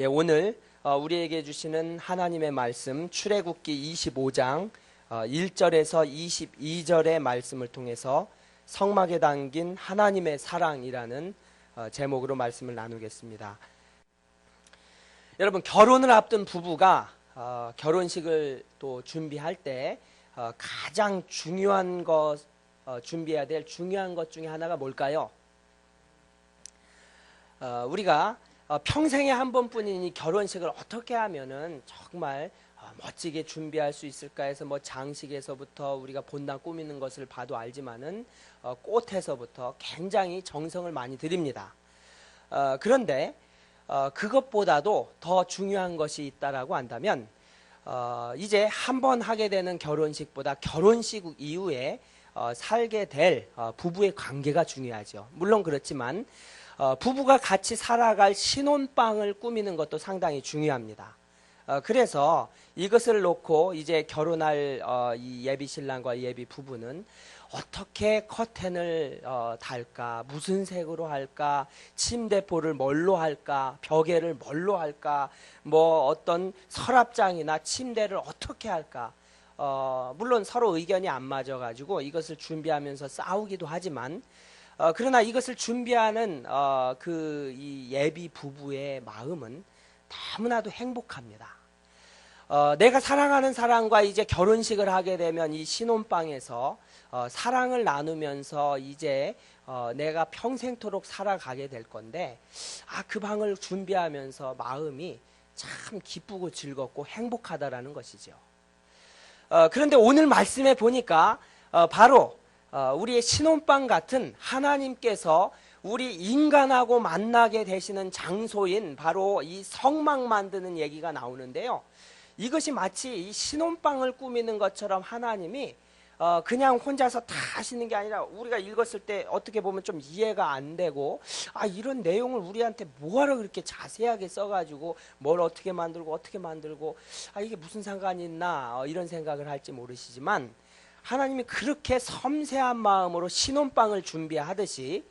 오늘 우리에게 주시는 하나님의 말씀 출애굽기 25장 1절에서 22절의 말씀을 통해서 성막에 담긴 하나님의 사랑이라는 제목으로 말씀을 나누겠습니다. 여러분, 결혼을 앞둔 부부가 결혼식을 또 준비할 때 가장 중요한 준비해야 될 중요한 것 중에 하나가 뭘까요? 우리가 평생에 한 번뿐인 이 결혼식을 어떻게 하면은 정말 멋지게 준비할 수 있을까 해서 장식에서부터 우리가 본당 꾸미는 것을 봐도 알지만은 꽃에서부터 굉장히 정성을 많이 들입니다. 그런데 그것보다도 더 중요한 것이 있다라고 한다면 이제 한 번 하게 되는 결혼식보다 결혼식 이후에 살게 될 부부의 관계가 중요하죠. 물론 그렇지만 부부가 같이 살아갈 신혼방을 꾸미는 것도 상당히 중요합니다. 그래서 이것을 놓고 이제 결혼할 이 예비 신랑과 예비 부부는 어떻게 커튼을 달까, 무슨 색으로 할까, 침대포를 뭘로 할까, 벽에를 뭘로 할까, 어떤 서랍장이나 침대를 어떻게 할까. 물론 서로 의견이 안 맞아가지고 이것을 준비하면서 싸우기도 하지만 그러나 이것을 준비하는 이 예비 부부의 마음은 너무나도 행복합니다. 내가 사랑하는 사람과 이제 결혼식을 하게 되면 이 신혼방에서 사랑을 나누면서 이제 내가 평생토록 살아가게 될 건데 그 방을 준비하면서 마음이 참 기쁘고 즐겁고 행복하다라는 것이죠. 그런데 오늘 말씀에 보니까 바로 우리의 신혼방 같은 하나님께서 우리 인간하고 만나게 되시는 장소인 바로 이 성막 만드는 얘기가 나오는데요. 이것이 마치 이 신혼방을 꾸미는 것처럼 하나님이 그냥 혼자서 다 하시는 게 아니라 우리가 읽었을 때 어떻게 보면 좀 이해가 안 되고 이런 내용을 우리한테 뭐하러 그렇게 자세하게 써가지고 뭘 어떻게 만들고 이게 무슨 상관이 있나 이런 생각을 할지 모르시지만 하나님이 그렇게 섬세한 마음으로 신혼방을 준비하듯이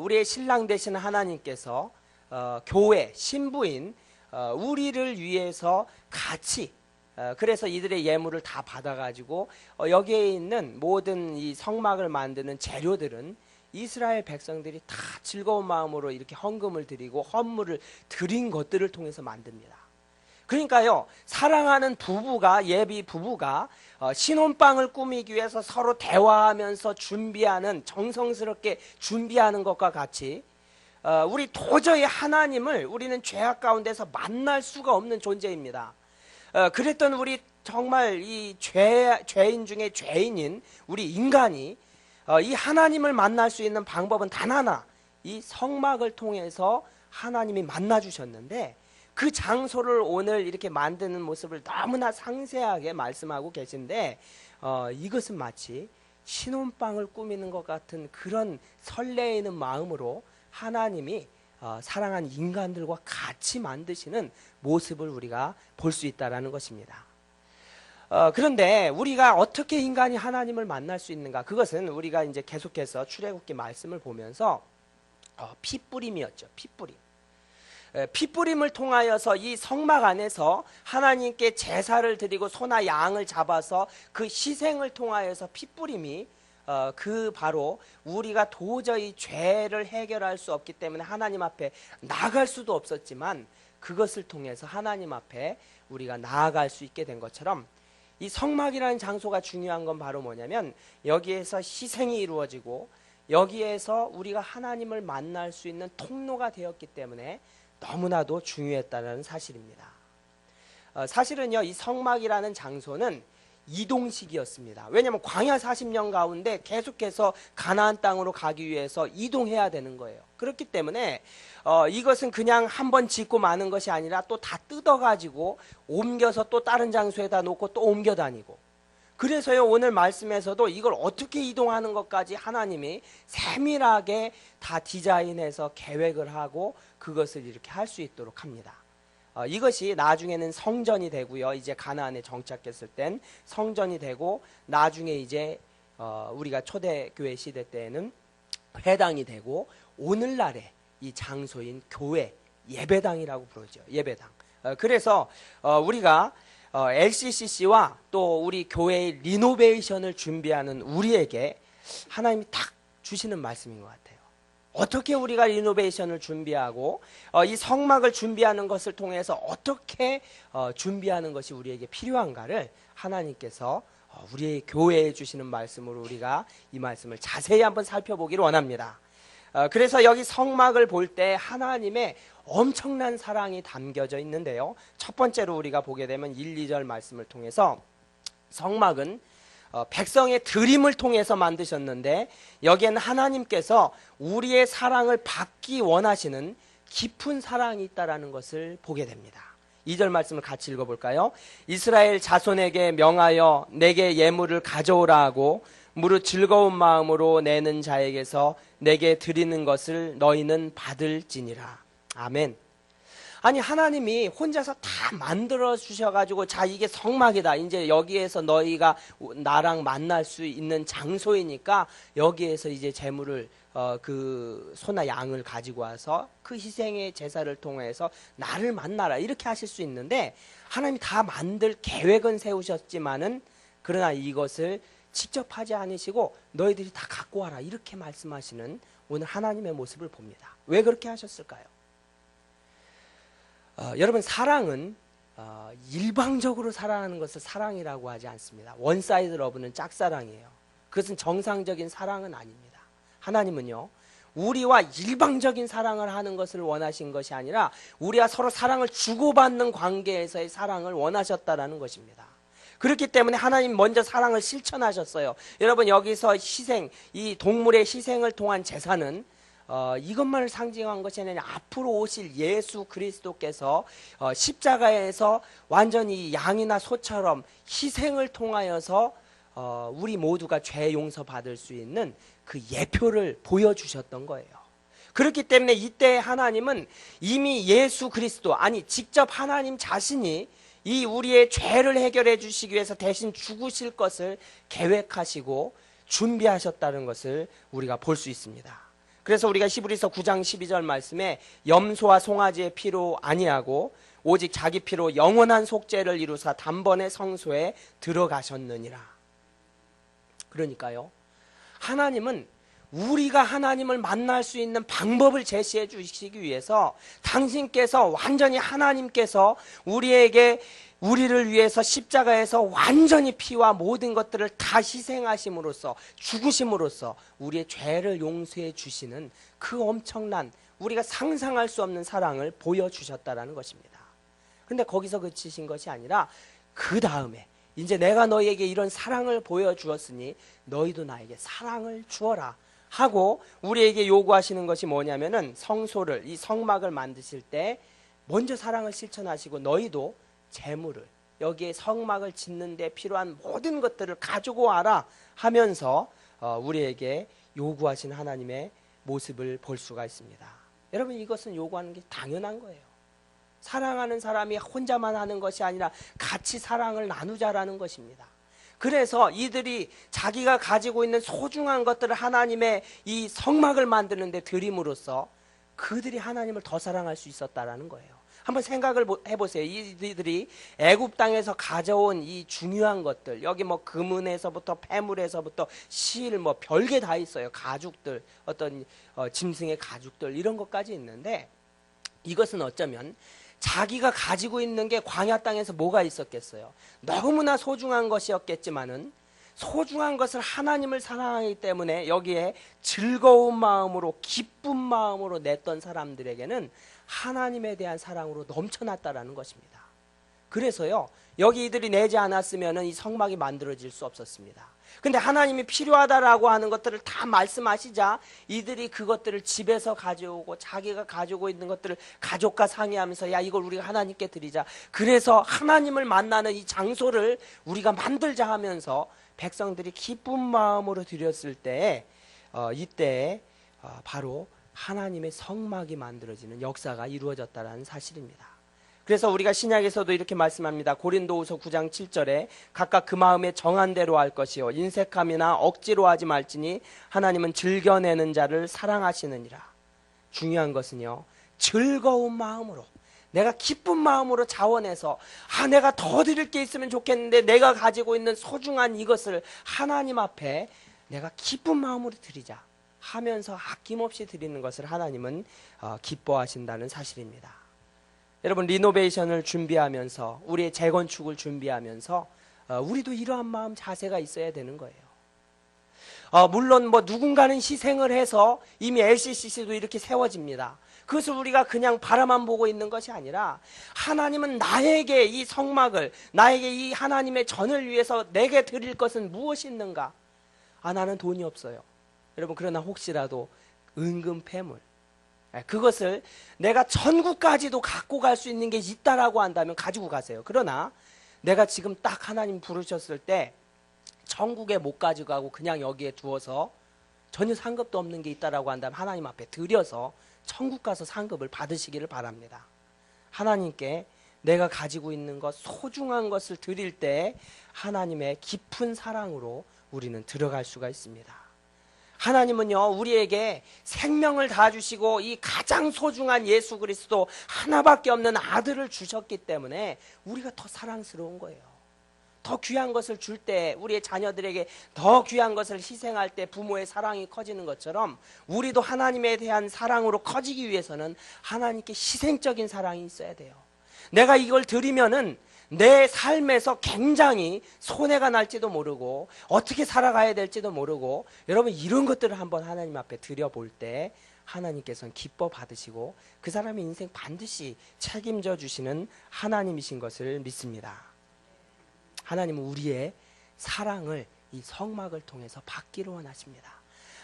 우리의 신랑 되신 하나님께서 교회, 신부인 우리를 위해서 같이 그래서 이들의 예물을 다 받아가지고 여기에 있는 모든 이 성막을 만드는 재료들은 이스라엘 백성들이 다 즐거운 마음으로 이렇게 헌금을 드리고 헌물을 드린 것들을 통해서 만듭니다. 그러니까요, 사랑하는 부부가, 예비 부부가 신혼방을 꾸미기 위해서 서로 대화하면서 준비하는, 정성스럽게 준비하는 것과 같이 우리 도저히 하나님을 우리는 죄악 가운데서 만날 수가 없는 존재입니다. 그랬던 우리 정말 이 죄인 중에 죄인인 우리 인간이 이 하나님을 만날 수 있는 방법은 단 하나, 이 성막을 통해서 하나님이 만나 주셨는데 그 장소를 오늘 이렇게 만드는 모습을 너무나 상세하게 말씀하고 계신데 이것은 마치 신혼방을 꾸미는 것 같은 그런 설레이는 마음으로 하나님이 사랑한 인간들과 같이 만드시는 모습을 우리가 볼 수 있다는 것입니다. 그런데 우리가 어떻게 인간이 하나님을 만날 수 있는가? 그것은 우리가 이제 계속해서 출애굽기 말씀을 보면서 피뿌림이었죠. 피뿌림. 피뿌림을 통하여서 이 성막 안에서 하나님께 제사를 드리고 소나 양을 잡아서 그 희생을 통하여서 피뿌림이 바로 우리가 도저히 죄를 해결할 수 없기 때문에 하나님 앞에 나아갈 수도 없었지만 그것을 통해서 하나님 앞에 우리가 나아갈 수 있게 된 것처럼 이 성막이라는 장소가 중요한 건 바로 뭐냐면 여기에서 희생이 이루어지고 여기에서 우리가 하나님을 만날 수 있는 통로가 되었기 때문에 너무나도 중요했다는 사실입니다. 사실은요, 이 성막이라는 장소는 이동식이었습니다. 왜냐하면 광야 40년 가운데 계속해서 가나안 땅으로 가기 위해서 이동해야 되는 거예요. 그렇기 때문에 이것은 그냥 한번 짓고 마는 것이 아니라 또 다 뜯어가지고 옮겨서 또 다른 장소에다 놓고 또 옮겨 다니고 그래서요, 오늘 말씀에서도 이걸 어떻게 이동하는 것까지 하나님이 세밀하게 다 디자인해서 계획을 하고 그것을 이렇게 할 수 있도록 합니다. 이것이 나중에는 성전이 되고요. 이제 가나안에 정착했을 땐 성전이 되고 나중에 이제 우리가 초대교회 시대 때에는 회당이 되고 오늘날의 이 장소인 교회, 예배당이라고 부르죠. 예배당. 그래서 우리가 LCCC와 또 우리 교회의 리노베이션을 준비하는 우리에게 하나님이 딱 주시는 말씀인 것 같아요. 어떻게 우리가 리노베이션을 준비하고 이 성막을 준비하는 것을 통해서 어떻게 준비하는 것이 우리에게 필요한가를 하나님께서 우리의 교회에 주시는 말씀으로 우리가 이 말씀을 자세히 한번 살펴보기를 원합니다. 그래서 여기 성막을 볼 때 하나님의 엄청난 사랑이 담겨져 있는데요. 첫 번째로 우리가 보게 되면 1, 2절 말씀을 통해서 성막은 백성의 드림을 통해서 만드셨는데 여기에는 하나님께서 우리의 사랑을 받기 원하시는 깊은 사랑이 있다는 것을 보게 됩니다. 2절 말씀을 같이 읽어볼까요? 이스라엘 자손에게 명하여 내게 예물을 가져오라 하고 무릇 즐거운 마음으로 내는 자에게서 내게 드리는 것을 너희는 받을지니라. 아멘. 아니 하나님이 혼자서 다 만들어 주셔가지고 자 이게 성막이다. 이제 여기에서 너희가 나랑 만날 수 있는 장소이니까 여기에서 이제 제물을 그 소나 양을 가지고 와서 그 희생의 제사를 통해서 나를 만나라 이렇게 하실 수 있는데 하나님이 다 만들 계획은 세우셨지만은 그러나 이것을 직접 하지 않으시고 너희들이 다 갖고 와라 이렇게 말씀하시는 오늘 하나님의 모습을 봅니다. 왜 그렇게 하셨을까요? 여러분 사랑은 일방적으로 사랑하는 것을 사랑이라고 하지 않습니다. 원사이드 러브는 짝사랑이에요. 그것은 정상적인 사랑은 아닙니다. 하나님은요 우리와 일방적인 사랑을 하는 것을 원하신 것이 아니라 우리가 서로 사랑을 주고받는 관계에서의 사랑을 원하셨다라는 것입니다. 그렇기 때문에 하나님 먼저 사랑을 실천하셨어요. 여러분 여기서 희생, 이 동물의 희생을 통한 제사는 이것만을 상징한 것이 아니라 앞으로 오실 예수 그리스도께서 십자가에서 완전히 양이나 소처럼 희생을 통하여서 우리 모두가 죄 용서받을 수 있는 그 예표를 보여주셨던 거예요. 그렇기 때문에 이때 하나님은 이미 예수 그리스도 아니 직접 하나님 자신이 이 우리의 죄를 해결해 주시기 위해서 대신 죽으실 것을 계획하시고 준비하셨다는 것을 우리가 볼 수 있습니다. 그래서 우리가 히브리서 9장 12절 말씀에 염소와 송아지의 피로 아니하고 오직 자기 피로 영원한 속죄를 이루사 단번에 성소에 들어가셨느니라. 그러니까요 하나님은 우리가 하나님을 만날 수 있는 방법을 제시해 주시기 위해서 당신께서 완전히 하나님께서 우리를 위해서 십자가에서 완전히 피와 모든 것들을 다 희생하심으로써 죽으심으로써 우리의 죄를 용서해 주시는 그 엄청난 우리가 상상할 수 없는 사랑을 보여주셨다라는 것입니다. 그런데 거기서 그치신 것이 아니라 그 다음에 이제 내가 너희에게 이런 사랑을 보여주었으니 너희도 나에게 사랑을 주어라 하고 우리에게 요구하시는 것이 뭐냐면은 성소를 이 성막을 만드실 때 먼저 사랑을 실천하시고 너희도 재물을 여기에 성막을 짓는 데 필요한 모든 것들을 가지고 와라 하면서 우리에게 요구하신 하나님의 모습을 볼 수가 있습니다. 여러분 이것은 요구하는 게 당연한 거예요. 사랑하는 사람이 혼자만 하는 것이 아니라 같이 사랑을 나누자라는 것입니다. 그래서 이들이 자기가 가지고 있는 소중한 것들을 하나님의 이 성막을 만드는 데 드림으로써 그들이 하나님을 더 사랑할 수 있었다라는 거예요. 한번 생각을 해보세요. 이들이 애굽 땅에서 가져온 이 중요한 것들 여기 뭐 금은에서부터 폐물에서부터 실 뭐 별게 다 있어요. 가죽들 어떤 짐승의 가죽들 이런 것까지 있는데 이것은 어쩌면 자기가 가지고 있는 게 광야 땅에서 뭐가 있었겠어요. 너무나 소중한 것이었겠지만은 소중한 것을 하나님을 사랑하기 때문에 여기에 즐거운 마음으로 기쁜 마음으로 냈던 사람들에게는 하나님에 대한 사랑으로 넘쳐났다라는 것입니다. 그래서요 여기 이들이 내지 않았으면 이 성막이 만들어질 수 없었습니다. 근데 하나님이 필요하다라고 하는 것들을 다 말씀하시자 이들이 그것들을 집에서 가져오고 자기가 가지고 있는 것들을 가족과 상의하면서 야 이걸 우리가 하나님께 드리자. 그래서 하나님을 만나는 이 장소를 우리가 만들자 하면서 백성들이 기쁜 마음으로 드렸을 때 이때 바로 하나님의 성막이 만들어지는 역사가 이루어졌다는 사실입니다. 그래서 우리가 신약에서도 이렇게 말씀합니다. 고린도후서 9장 7절에 각각 그 마음에 정한 대로 할 것이요 인색함이나 억지로 하지 말지니 하나님은 즐겨내는 자를 사랑하시느니라. 중요한 것은요 즐거운 마음으로, 내가 기쁜 마음으로 자원해서 내가 더 드릴 게 있으면 좋겠는데 내가 가지고 있는 소중한 이것을 하나님 앞에 내가 기쁜 마음으로 드리자 하면서 아낌없이 드리는 것을 하나님은 기뻐하신다는 사실입니다. 여러분, 리노베이션을 준비하면서, 우리의 재건축을 준비하면서 우리도 이러한 마음 자세가 있어야 되는 거예요. 물론 누군가는 희생을 해서 이미 LCCC도 이렇게 세워집니다. 그것을 우리가 그냥 바라만 보고 있는 것이 아니라 하나님은 나에게 이 성막을, 나에게 이 하나님의 전을 위해서 내게 드릴 것은 무엇이 있는가? 나는 돈이 없어요. 여러분, 그러나 혹시라도 은금 패물, 그것을 내가 천국까지도 갖고 갈 수 있는 게 있다라고 한다면 가지고 가세요. 그러나 내가 지금 딱 하나님 부르셨을 때 천국에 못 가져가고 그냥 여기에 두어서 전혀 상급도 없는 게 있다라고 한다면 하나님 앞에 드려서 천국 가서 상급을 받으시기를 바랍니다. 하나님께 내가 가지고 있는 것, 소중한 것을 드릴 때 하나님의 깊은 사랑으로 우리는 들어갈 수가 있습니다. 하나님은요, 우리에게 생명을 다 주시고 이 가장 소중한 예수 그리스도 하나밖에 없는 아들을 주셨기 때문에 우리가 더 사랑스러운 거예요. 더 귀한 것을 줄 때, 우리의 자녀들에게 더 귀한 것을 희생할 때 부모의 사랑이 커지는 것처럼 우리도 하나님에 대한 사랑으로 커지기 위해서는 하나님께 희생적인 사랑이 있어야 돼요. 내가 이걸 드리면은 내 삶에서 굉장히 손해가 날지도 모르고 어떻게 살아가야 될지도 모르고, 여러분 이런 것들을 한번 하나님 앞에 드려볼 때 하나님께서는 기뻐 받으시고 그 사람의 인생 반드시 책임져 주시는 하나님이신 것을 믿습니다. 하나님은 우리의 사랑을 이 성막을 통해서 받기를 원하십니다.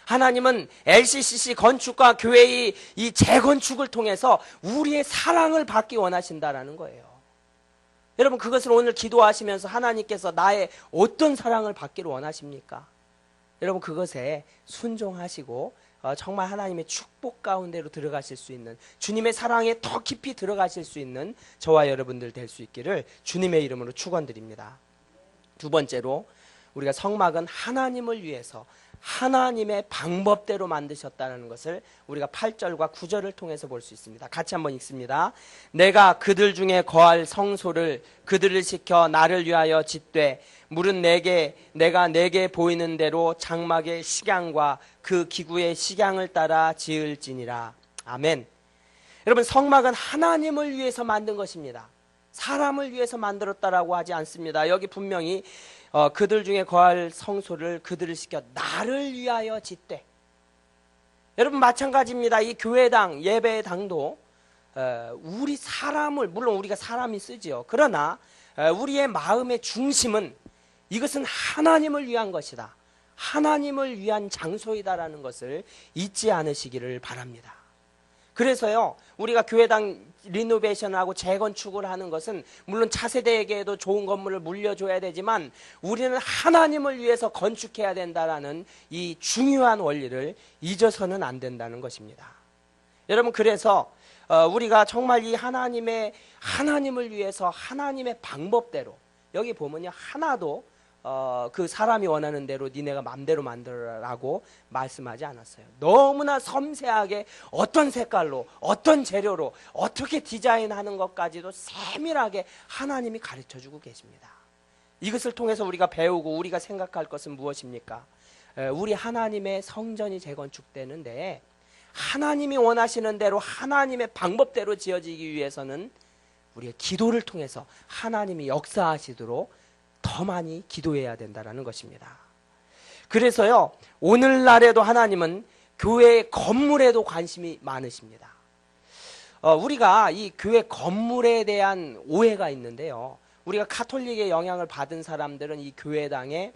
하나님은 LCCC 건축과 교회의 이 재건축을 통해서 우리의 사랑을 받기 원하신다라는 거예요. 여러분, 그것을 오늘 기도하시면서 하나님께서 나의 어떤 사랑을 받기를 원하십니까? 여러분, 그것에 순종하시고 정말 하나님의 축복 가운데로 들어가실 수 있는, 주님의 사랑에 더 깊이 들어가실 수 있는 저와 여러분들 될 수 있기를 주님의 이름으로 축원드립니다. 두 번째로, 우리가 성막은 하나님을 위해서 하나님의 방법대로 만드셨다는 것을 우리가 8절과 9절을 통해서 볼 수 있습니다. 같이 한번 읽습니다. 내가 그들 중에 거할 성소를 그들을 시켜 나를 위하여 짓되 물은 내가 내게 보이는 대로 장막의 식양과 그 기구의 식양을 따라 지을지니라. 아멘. 여러분, 성막은 하나님을 위해서 만든 것입니다. 사람을 위해서 만들었다라고 하지 않습니다. 여기 분명히 그들 중에 거할 성소를 그들을 시켜 나를 위하여 짓되. 여러분, 마찬가지입니다. 이 교회당, 예배의 당도 우리 사람을, 물론 우리가 사람이 쓰지요. 그러나 우리의 마음의 중심은 이것은 하나님을 위한 것이다, 하나님을 위한 장소이다라는 것을 잊지 않으시기를 바랍니다. 그래서요, 우리가 교회당 리노베이션을 하고 재건축을 하는 것은 물론 차세대에게도 좋은 건물을 물려줘야 되지만 우리는 하나님을 위해서 건축해야 된다라는 이 중요한 원리를 잊어서는 안 된다는 것입니다. 여러분, 그래서 우리가 정말 이 하나님을 위해서 하나님의 방법대로, 여기 보면요, 하나도 그 사람이 원하는 대로 니네가 마음대로 만들어라고 말씀하지 않았어요. 너무나 섬세하게 어떤 색깔로, 어떤 재료로, 어떻게 디자인하는 것까지도 세밀하게 하나님이 가르쳐주고 계십니다. 이것을 통해서 우리가 배우고 우리가 생각할 것은 무엇입니까? 우리 하나님의 성전이 재건축되는데 하나님이 원하시는 대로 하나님의 방법대로 지어지기 위해서는 우리의 기도를 통해서 하나님이 역사하시도록 더 많이 기도해야 된다는 것입니다. 그래서요, 오늘날에도 하나님은 교회 건물에도 관심이 많으십니다. 우리가 이 교회 건물에 대한 오해가 있는데요, 우리가 가톨릭의 영향을 받은 사람들은 이 교회당의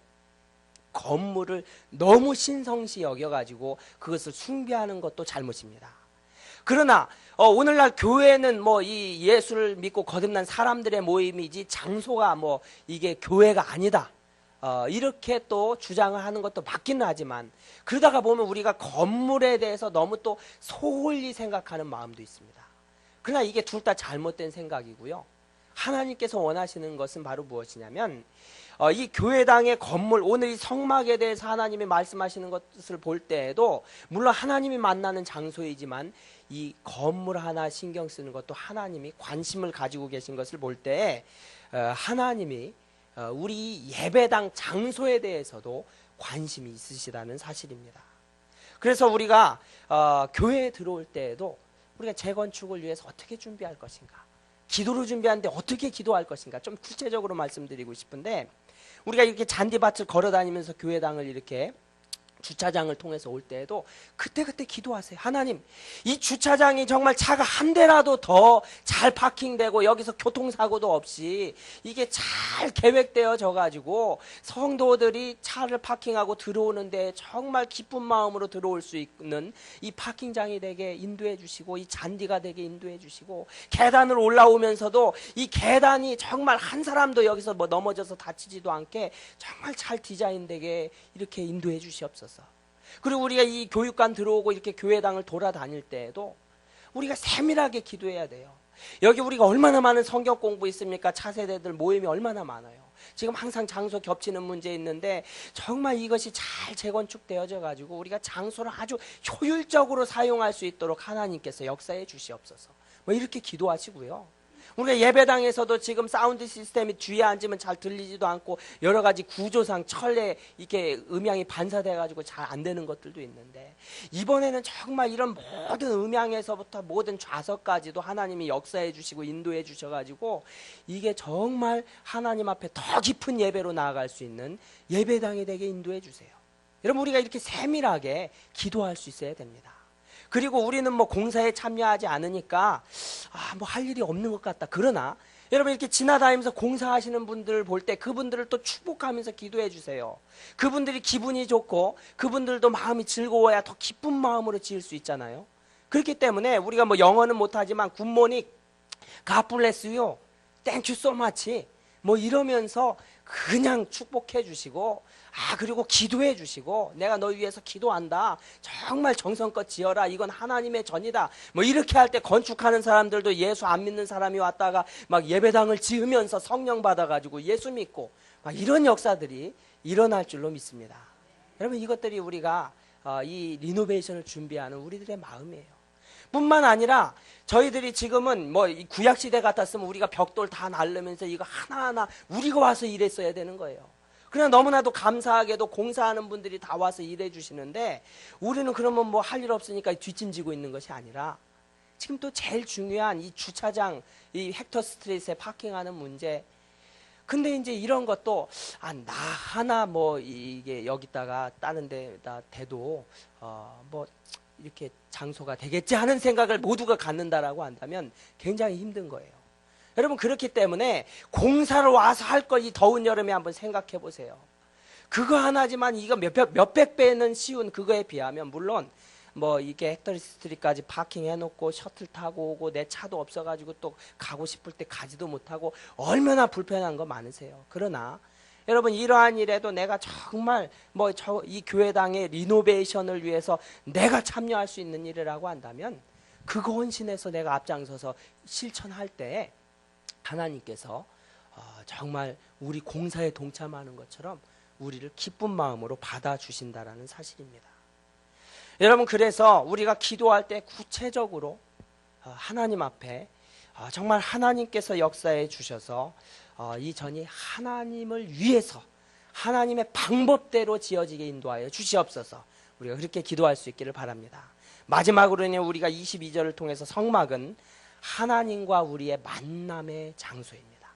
건물을 너무 신성시 여겨가지고 그것을 숭배하는 것도 잘못입니다. 그러나 오늘날 교회는 이 예수를 믿고 거듭난 사람들의 모임이지 장소가 이게 교회가 아니다, 이렇게 또 주장을 하는 것도 맞기는 하지만, 그러다가 보면 우리가 건물에 대해서 너무 또 소홀히 생각하는 마음도 있습니다. 그러나 이게 둘 다 잘못된 생각이고요. 하나님께서 원하시는 것은 바로 무엇이냐면, 이 교회당의 건물, 오늘 이 성막에 대해서 하나님이 말씀하시는 것을 볼 때에도 물론 하나님이 만나는 장소이지만 이 건물 하나 신경 쓰는 것도 하나님이 관심을 가지고 계신 것을 볼 때 하나님이 우리 예배당 장소에 대해서도 관심이 있으시다는 사실입니다. 그래서 우리가 교회에 들어올 때에도 우리가 재건축을 위해서 어떻게 준비할 것인가, 기도를 준비하는데 어떻게 기도할 것인가, 좀 구체적으로 말씀드리고 싶은데, 우리가 이렇게 잔디밭을 걸어다니면서 교회당을 이렇게 주차장을 통해서 올 때에도 그때그때 기도하세요. 하나님, 이 주차장이 정말 차가 한 대라도 더 잘 파킹되고 여기서 교통사고도 없이 이게 잘 계획되어져 가지고 성도들이 차를 파킹하고 들어오는데 정말 기쁜 마음으로 들어올 수 있는 이 파킹장이 되게 인도해 주시고, 이 잔디가 되게 인도해 주시고, 계단을 올라오면서도 이 계단이 정말 한 사람도 여기서 뭐 넘어져서 다치지도 않게 정말 잘 디자인되게 이렇게 인도해 주시옵소서. 그리고 우리가 이 교육관 들어오고 이렇게 교회당을 돌아다닐 때에도 우리가 세밀하게 기도해야 돼요. 여기 우리가 얼마나 많은 성경 공부 있습니까? 차세대들 모임이 얼마나 많아요. 지금 항상 장소 겹치는 문제 있는데 정말 이것이 잘 재건축되어져 가지고 우리가 장소를 아주 효율적으로 사용할 수 있도록 하나님께서 역사해 주시옵소서. 뭐 이렇게 기도하시고요. 우리가 예배당에서도 지금 사운드 시스템이 뒤에 앉으면 잘 들리지도 않고 여러 가지 구조상 철에 이렇게 음향이 반사돼 가지고 잘 안 되는 것들도 있는데, 이번에는 정말 이런 모든 음향에서부터 모든 좌석까지도 하나님이 역사해 주시고 인도해 주셔 가지고 이게 정말 하나님 앞에 더 깊은 예배로 나아갈 수 있는 예배당이 되게 인도해 주세요. 여러분, 우리가 이렇게 세밀하게 기도할 수 있어야 됩니다. 그리고 우리는 뭐 공사에 참여하지 않으니까 뭐 할 일이 없는 것 같다. 그러나 여러분, 이렇게 지나다니면서 공사하시는 분들 볼 때 그분들을 또 축복하면서 기도해 주세요. 그분들이 기분이 좋고 그분들도 마음이 즐거워야 더 기쁜 마음으로 지을 수 있잖아요. 그렇기 때문에 우리가 뭐 영어는 못하지만 굿모닝, God bless you, thank you so much 뭐 이러면서 그냥 축복해 주시고, 그리고 기도해 주시고, 내가 너 위해서 기도한다, 정말 정성껏 지어라, 이건 하나님의 전이다, 뭐 이렇게 할 때 건축하는 사람들도 예수 안 믿는 사람이 왔다가 막 예배당을 지으면서 성령 받아가지고 예수 믿고 막 이런 역사들이 일어날 줄로 믿습니다. 여러분, 이것들이 우리가 이 리노베이션을 준비하는 우리들의 마음이에요. 뿐만 아니라 저희들이 지금은 뭐 구약시대 같았으면 우리가 벽돌 다 날르면서 이거 하나하나 우리가 와서 일했어야 되는 거예요. 그러나 너무나도 감사하게도 공사하는 분들이 다 와서 일해 주시는데, 우리는 그러면 뭐 할 일 없으니까 뒷짐지고 있는 것이 아니라 지금 또 제일 중요한 이 주차장, 이 헥터 스트리트에 파킹하는 문제. 근데 이제 이런 것도 나 하나 뭐 이게 여기다가 다른 데다 대도 뭐 이렇게 장소가 되겠지 하는 생각을 모두가 갖는다라고 한다면 굉장히 힘든 거예요. 여러분, 그렇기 때문에 공사를 와서 할 걸 이 더운 여름에 한번 생각해 보세요. 그거 하나지만 이거 몇백 배는 쉬운 그거에 비하면, 물론 뭐 이게 헥터리 스트리트까지 파킹해 놓고 셔틀 타고 오고 내 차도 없어가지고 또 가고 싶을 때 가지도 못하고 얼마나 불편한 거 많으세요. 그러나 여러분, 이러한 일에도 내가 정말 뭐 이 교회당의 리노베이션을 위해서 내가 참여할 수 있는 일이라고 한다면, 그거 헌신해서 내가 앞장서서 실천할 때 하나님께서 정말 우리 공사에 동참하는 것처럼 우리를 기쁜 마음으로 받아주신다라는 사실입니다. 여러분, 그래서 우리가 기도할 때 구체적으로 하나님 앞에 정말 하나님께서 역사해 주셔서 이 전이 하나님을 위해서 하나님의 방법대로 지어지게 인도하여 주시옵소서. 우리가 그렇게 기도할 수 있기를 바랍니다. 마지막으로는 우리가 22절을 통해서 성막은 하나님과 우리의 만남의 장소입니다.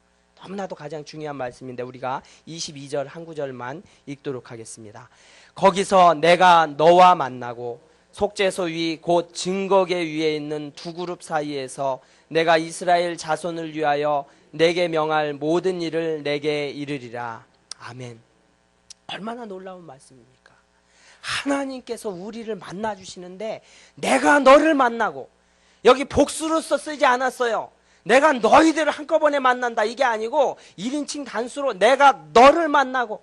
너무나도 가장 중요한 말씀인데 우리가 22절 한 구절만 읽도록 하겠습니다. 거기서 내가 너와 만나고 속죄소 위 곧 증거계 위에 있는 두 그룹 사이에서 내가 이스라엘 자손을 위하여 내게 명할 모든 일을 내게 이르리라. 아멘. 얼마나 놀라운 말씀입니까? 하나님께서 우리를 만나주시는데 내가 너를 만나고, 여기 복수로서 쓰지 않았어요. 내가 너희들을 한꺼번에 만난다 이게 아니고 1인칭 단수로 내가 너를 만나고,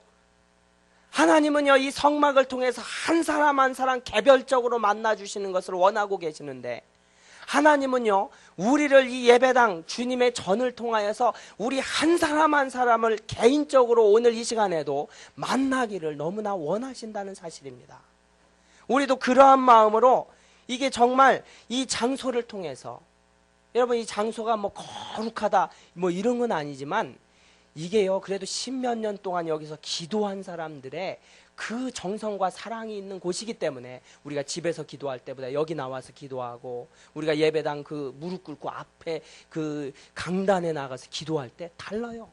하나님은요 이 성막을 통해서 한 사람 한 사람 개별적으로 만나주시는 것을 원하고 계시는데, 하나님은요 우리를 이 예배당 주님의 전을 통하여서 우리 한 사람 한 사람을 개인적으로 오늘 이 시간에도 만나기를 너무나 원하신다는 사실입니다. 우리도 그러한 마음으로 이게 정말 이 장소를 통해서, 여러분 이 장소가 뭐 거룩하다 뭐 이런 건 아니지만 이게요 그래도 십몇 년 동안 여기서 기도한 사람들의 그 정성과 사랑이 있는 곳이기 때문에 우리가 집에서 기도할 때보다 여기 나와서 기도하고, 우리가 예배당 그 무릎 꿇고 앞에 그 강단에 나가서 기도할 때 달라요.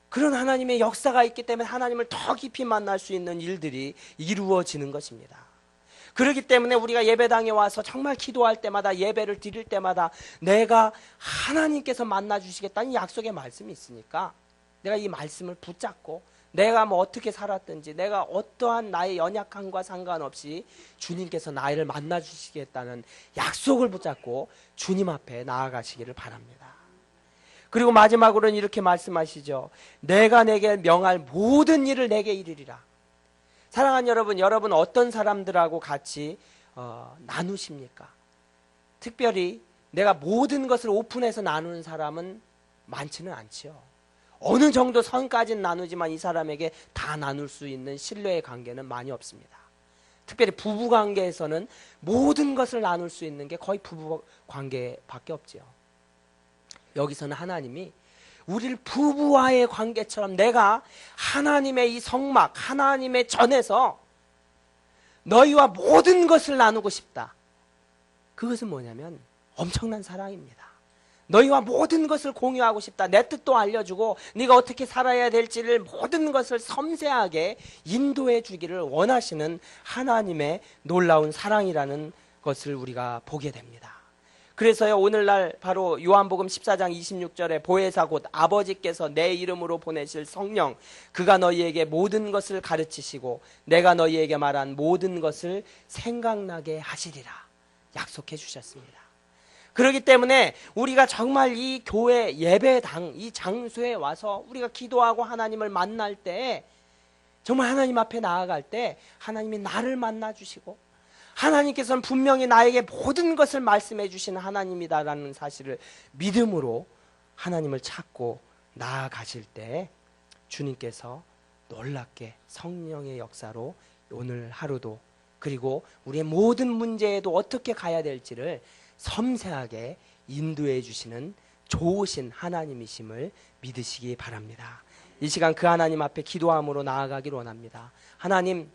그런 하나님의 역사가 있기 때문에 하나님을 더 깊이 만날 수 있는 일들이 이루어지는 것입니다. 그렇기 때문에 우리가 예배당에 와서 정말 기도할 때마다, 예배를 드릴 때마다 내가 하나님께서 만나주시겠다는 약속의 말씀이 있으니까 내가 이 말씀을 붙잡고 내가 뭐 어떻게 살았든지, 내가 어떠한 나의 연약함과 상관없이 주님께서 나를 만나주시겠다는 약속을 붙잡고 주님 앞에 나아가시기를 바랍니다. 그리고 마지막으로는 이렇게 말씀하시죠. 내가 내게 명할 모든 일을 내게 이르리라. 사랑하는 여러분, 여러분 어떤 사람들하고 같이 나누십니까? 특별히 내가 모든 것을 오픈해서 나누는 사람은 많지는 않죠. 어느 정도 선까지는 나누지만 이 사람에게 다 나눌 수 있는 신뢰의 관계는 많이 없습니다. 특별히 부부 관계에서는 모든 것을 나눌 수 있는 게 거의 부부 관계밖에 없지요. 여기서는 하나님이 우리를 부부와의 관계처럼 내가 하나님의 이 성막, 하나님의 전에서 너희와 모든 것을 나누고 싶다. 그것은 뭐냐면 엄청난 사랑입니다. 너희와 모든 것을 공유하고 싶다. 내 뜻도 알려주고 네가 어떻게 살아야 될지를 모든 것을 섬세하게 인도해 주기를 원하시는 하나님의 놀라운 사랑이라는 것을 우리가 보게 됩니다. 그래서요 오늘날 바로 요한복음 14장 26절에 보혜사 곧 아버지께서 내 이름으로 보내실 성령, 그가 너희에게 모든 것을 가르치시고 내가 너희에게 말한 모든 것을 생각나게 하시리라 약속해 주셨습니다. 그렇기 때문에 우리가 정말 이 교회 예배당 이 장소에 와서 우리가 기도하고 하나님을 만날 때, 정말 하나님 앞에 나아갈 때 하나님이 나를 만나 주시고 하나님께서는 분명히 나에게 모든 것을 말씀해 주시는 하나님이다라는 사실을 믿음으로 하나님을 찾고 나아가실 때 주님께서 놀랍게 성령의 역사로 오늘 하루도, 그리고 우리의 모든 문제에도 어떻게 가야 될지를 섬세하게 인도해 주시는 좋으신 하나님이심을 믿으시기 바랍니다. 이 시간 그 하나님 앞에 기도함으로 나아가기를 원합니다. 하나님,